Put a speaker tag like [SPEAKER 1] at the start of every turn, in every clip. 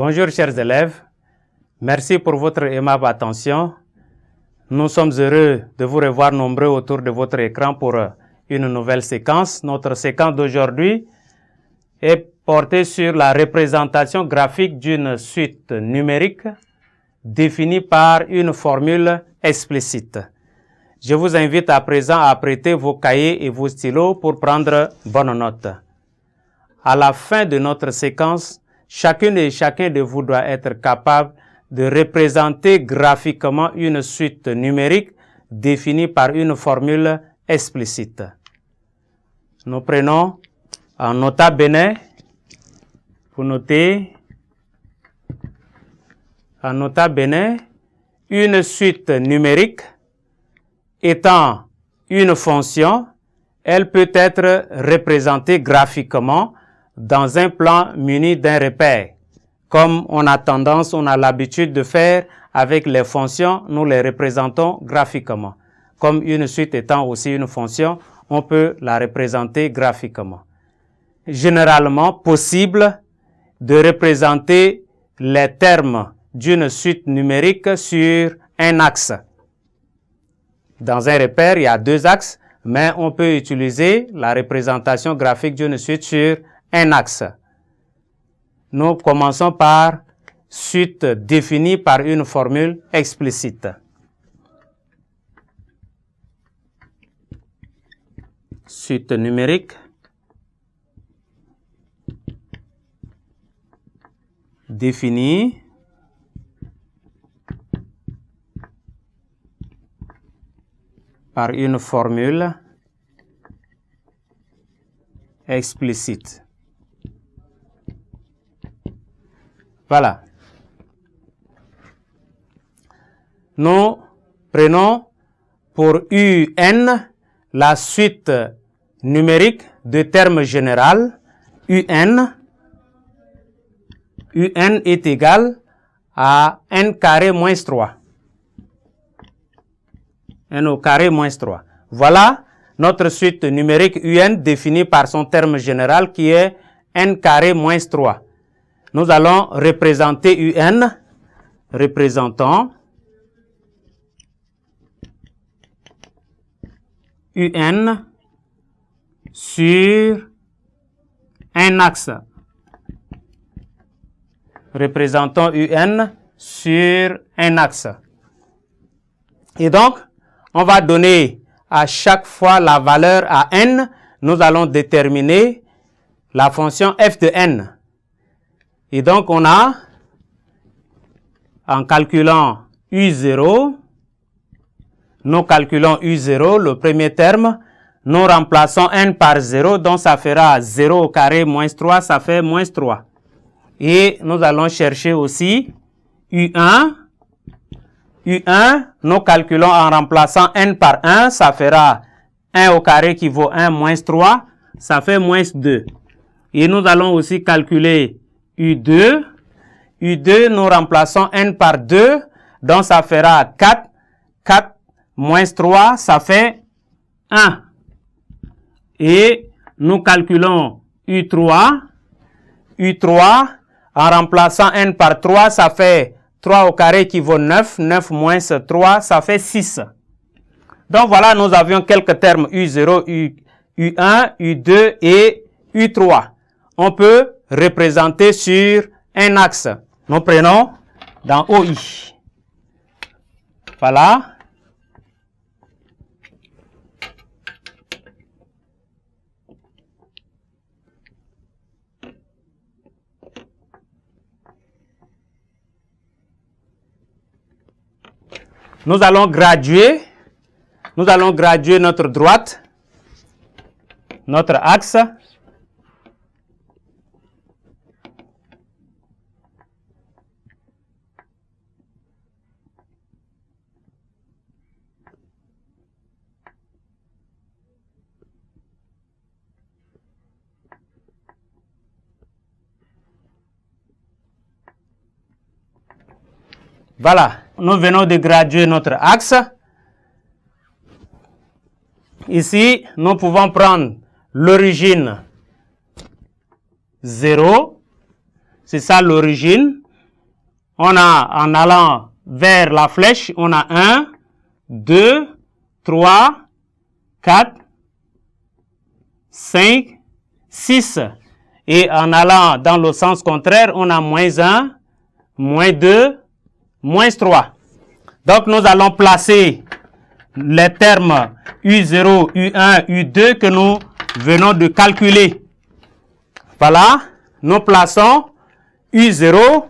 [SPEAKER 1] Bonjour chers élèves, merci pour votre aimable attention. Nous sommes heureux de vous revoir nombreux autour de votre écran pour une nouvelle séquence. Notre séquence d'aujourd'hui est portée sur la représentation graphique d'une suite numérique définie par une formule explicite. Je vous invite à présent à prêter vos cahiers et vos stylos pour prendre bonne note. À la fin de notre séquence, chacune et chacun de vous doit être capable de représenter graphiquement une suite numérique définie par une formule explicite. Nous prenons en nota bene, pour noter, en nota bene, une suite numérique étant une fonction, elle peut être représentée graphiquement dans un plan muni d'un repère. Comme on a l'habitude de faire avec les fonctions, nous les représentons graphiquement. Comme une suite étant aussi une fonction, on peut la représenter graphiquement. Généralement possible de représenter les termes d'une suite numérique sur un axe. Dans un repère, il y a deux axes, mais on peut utiliser la représentation graphique d'une suite sur un axe. Nous commençons par suite définie par une formule explicite. Suite numérique définie par une formule explicite. Voilà. Nous prenons pour UN la suite numérique de termes général. UN est égal à n carré moins 3. n au carré moins 3. Voilà notre suite numérique UN définie par son terme général qui est n carré moins 3. Nous allons représenter UN, représentant UN sur un axe. Représentons UN sur un axe. Et donc, on va donner à chaque fois la valeur à n. Nous allons déterminer la fonction f de n. Et donc, on a, en calculant U0, nous calculons U0, le premier terme, nous remplaçons n par 0, donc ça fera 0 au carré moins 3, ça fait moins 3. Et nous allons chercher aussi U1. U1, nous calculons en remplaçant n par 1, ça fera 1 au carré qui vaut 1 moins 3, ça fait moins 2. Et nous allons aussi calculer U2. U2, nous remplaçons n par 2, donc ça fera 4. 4 moins 3, ça fait 1. Et nous calculons U3. U3, en remplaçant n par 3, ça fait 3 au carré qui vaut 9. 9 moins 3, ça fait 6. Donc voilà, nous avions quelques termes U0, U1, U2 et U3. On peut représenter sur un axe. Nous prenons dans OI. Voilà. Nous allons graduer notre droite, notre axe. Voilà, nous venons de graduer notre axe. Ici, nous pouvons prendre l'origine 0. C'est ça l'origine. on a, en allant vers la flèche, on a 1, 2, 3, 4, 5, 6. Et en allant dans le sens contraire, on a moins 1, moins 2, moins 3. Donc, nous allons placer les termes U0, U1, U2 que nous venons de calculer. Voilà, nous plaçons U0.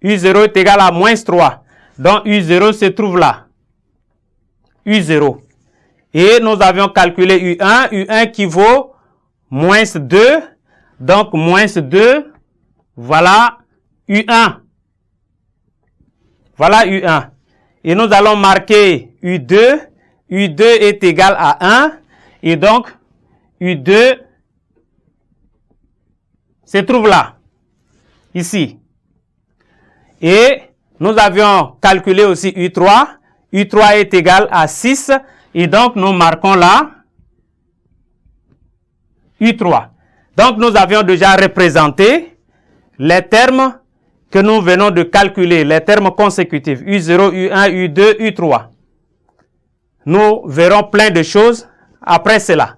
[SPEAKER 1] U0 est égal à moins 3. Donc, U0 se trouve là. U0. Et nous avions calculé U1. U1 qui vaut moins 2. Donc, moins 2. Voilà U1. Voilà U1. Et nous allons marquer U2. U2 est égal à 1. Et donc, U2 se trouve là. Ici. Et nous avions calculé aussi U3. U3 est égal à 6. Et donc, nous marquons là U3. Donc, nous avions déjà représenté les termes que nous venons de calculer, les termes consécutifs, U0, U1, U2, U3. Nous verrons plein de choses après cela.